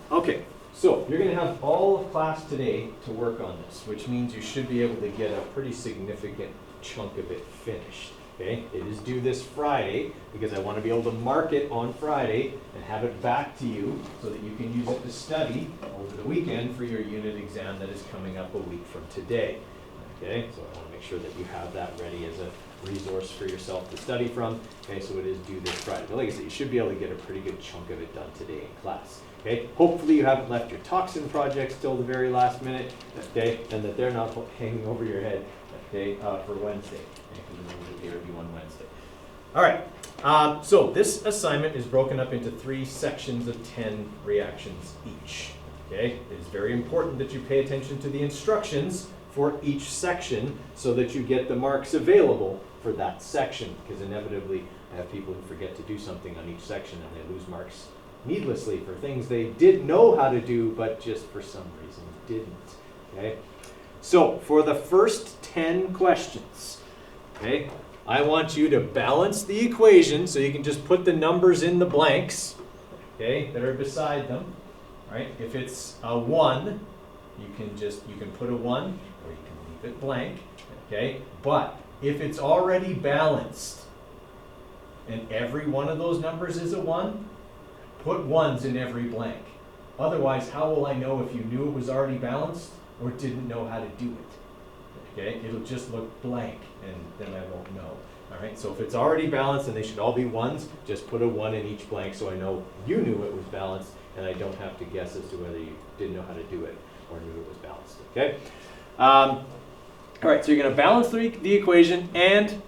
Okay, so you're going to have all of class today to work on this, which means you should be able to get a pretty significant chunk of it finished. Okay, it is due this Friday because I want to be able to mark it on Friday and have it back to you so that you can use it to study over the weekend for your unit exam that is coming up a week from today. Okay, so I want to make sure that you have that ready as a resource for yourself to study from. Okay, so it is due this Friday. But like I said, you should be able to get a pretty good chunk of it done today in class. Okay, hopefully you haven't left your toxin projects till the very last minute. Okay, and that they're not hanging over your head. Okay, for Wednesday. Because remember that they are due on Wednesday. All right. So this assignment is broken up into 3 sections of 10 reactions each. Okay, it is very important that you pay attention to the instructions for each section so that you get the marks available for that section, because inevitably I have people who forget to do something on each section and they lose marks needlessly for things they did know how to do but just for some reason didn't. Okay, so for the first 10 questions, okay, I want you to balance the equation, so you can just put the numbers in the blanks, okay, that are beside them. Right? If it's a 1, you can put a 1 or you can leave it blank. Okay? But if it's already balanced and every one of those numbers is a 1, put 1s in every blank. Otherwise, how will I know if you knew it was already balanced or didn't know how to do it? Okay? It'll just look blank and then I won't know. All right? So if it's already balanced and they should all be 1s, just put a 1 in each blank so I know you knew it was balanced and I don't have to guess as to whether you didn't know how to do it or knew it was balanced. Okay? All right, so you're going to balance the equation and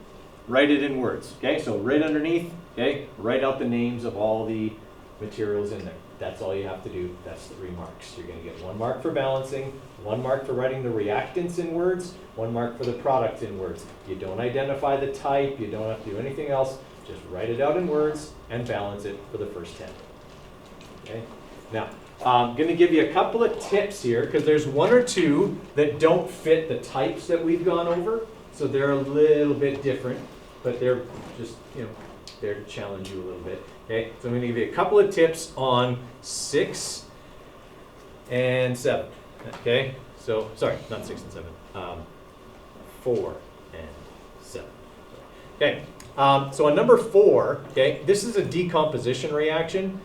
write it in words. Okay, so right underneath, okay, write out the names of all the materials in there. That's all you have to do. That's 3 marks. You're going to get 1 mark for balancing, 1 mark for writing the reactants in words, 1 mark for the product in words. You don't identify the type. You don't have to do anything else. Just write it out in words and balance it for the first 10. Okay? Now, I'm going to give you a couple of tips here because there's 1 or 2 that don't fit the types that we've gone over. So they're a little bit different, but they're just, there to challenge you a little bit. Okay, so I'm going to give you a couple of tips on 6 and 7. Okay, so, sorry, not 6 and 7, 4 and 7. Okay, so on number 4, okay, this is a decomposition reaction,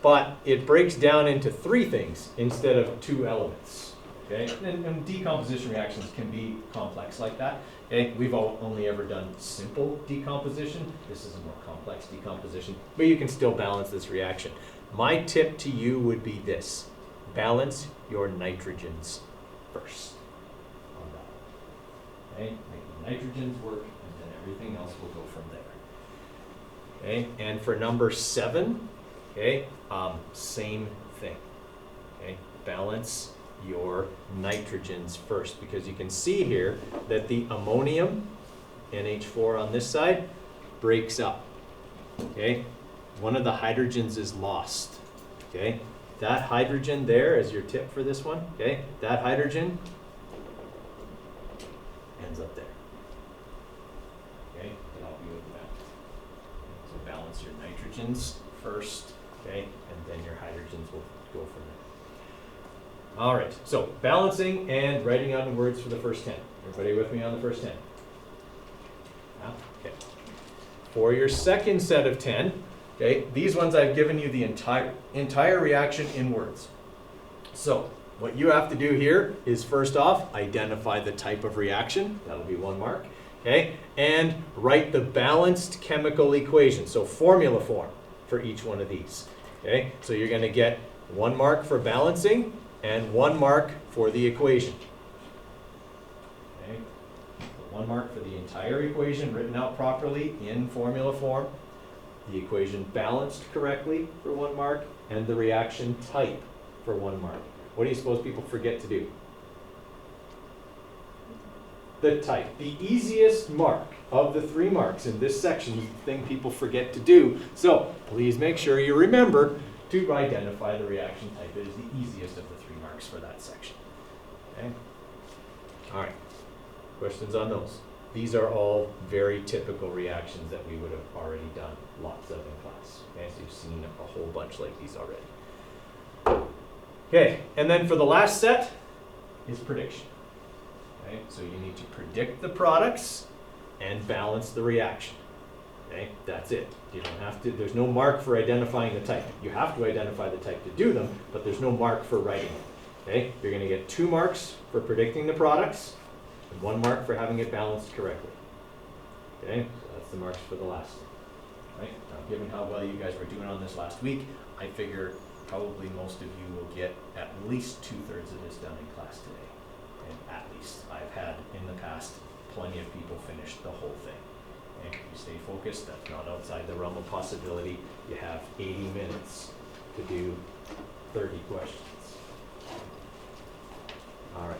but it breaks down into 3 things instead of 2 elements. Okay, and decomposition reactions can be complex like that. Okay, we've only ever done simple decomposition. This is a more complex decomposition, but you can still balance this reaction. My tip to you would be this: balance your nitrogens first on that. Okay, make the nitrogens work, and then everything else will go from there. Okay, and for number 7, okay, same thing. Okay, balance your nitrogens first, because you can see here that the ammonium, NH4 on this side, breaks up. Okay, one of the hydrogens is lost. Okay, that hydrogen there is your tip for this one. Okay, that hydrogen ends up there. Okay, to help you with that. So balance your nitrogens first. Okay, and then your hydrogens will go from there. All right, so balancing and writing out in words for the first 10. Everybody with me on the first 10? Okay. For your second set of 10, okay, these ones I've given you the entire reaction in words. So what you have to do here is, first off, identify the type of reaction. That'll be 1 mark. Okay, and write the balanced chemical equation, so formula form for each one of these. Okay, so you're going to get 1 mark for balancing and 1 mark for the equation. Okay, so 1 mark for the entire equation written out properly in formula form, the equation balanced correctly for 1 mark, and the reaction type for 1 mark. What do you suppose people forget to do? The type. The easiest mark of the 3 marks in this section is the thing people forget to do. So please make sure you remember to identify the reaction type. It is the easiest of the 3 marks for that section. Okay? All right. Questions on those? These are all very typical reactions that we would have already done lots of in class. Okay, so you've seen a whole bunch like these already. Okay, and then for the last set is prediction. Okay, so you need to predict the products and balance the reaction. Okay, that's it. You don't have to, there's no mark for identifying the type. You have to identify the type to do them, but there's no mark for writing it. Okay, you're going to get 2 marks for predicting the products and 1 mark for having it balanced correctly. Okay, so that's the marks for the last one. Right, now given how well you guys were doing on this last week, I figure probably most of you will get at least 2/3 of this done in class today. And at least. I've had in the past plenty of people finish the whole thing. And if you stay focused, that's not outside the realm of possibility. You have 80 minutes to do 30 questions. All right,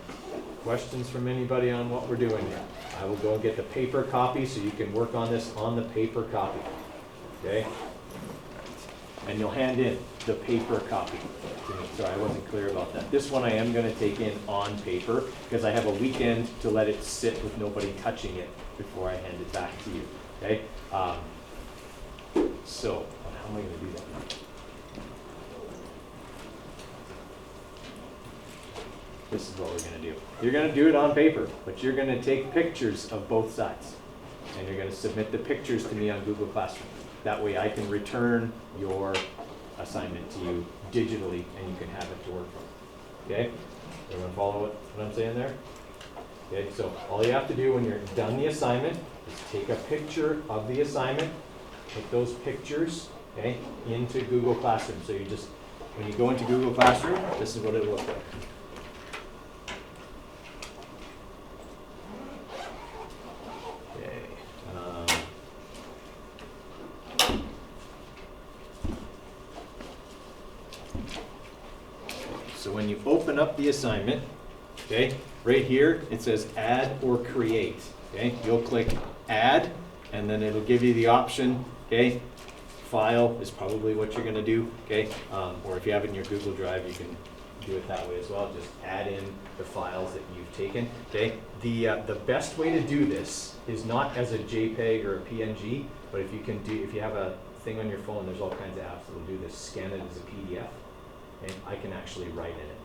questions from anybody on what we're doing here? I will go and get the paper copy so you can work on this on the paper copy, okay? And you'll hand in the paper copy to me. Sorry, I wasn't clear about that. This one I am going to take in on paper because I have a weekend to let it sit with nobody touching it before I hand it back to you, okay? So, how am I going to do that now? This is what we're going to do. You're going to do it on paper, but you're going to take pictures of both sides. And you're going to submit the pictures to me on Google Classroom. That way I can return your assignment to you digitally and you can have it to work from. Okay? Everyone follow what I'm saying there? Okay, so all you have to do when you're done the assignment is take a picture of the assignment, put those pictures, okay, into Google Classroom. So you just, when you go into Google Classroom, this is what it will look like. So when you open up the assignment, okay, right here it says add or create. Okay, you'll click add and then it'll give you the option, okay, file is probably what you're going to do, okay, or if you have it in your Google Drive you can do it that way as well. Just add in the files that you've taken, okay. The best way to do this is not as a JPEG or a PNG, but if you have a thing on your phone, there's all kinds of apps that will do this, scan it as a PDF. Okay, I can actually write in it,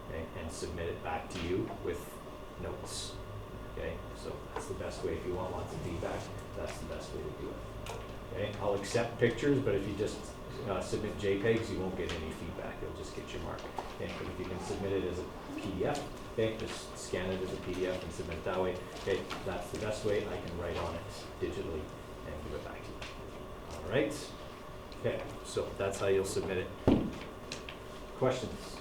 okay, and submit it back to you with notes. Okay, so that's the best way. If you want lots of feedback, that's the best way to do it. Okay, I'll accept pictures, but if you just submit JPEGs, you won't get any feedback. You'll just get your mark. Okay, but if you can submit it as a PDF, okay, just scan it as a PDF and submit it that way. Okay, that's the best way. I can write on it digitally and give it back to you. All right. Okay, so that's how you'll submit it. Questions?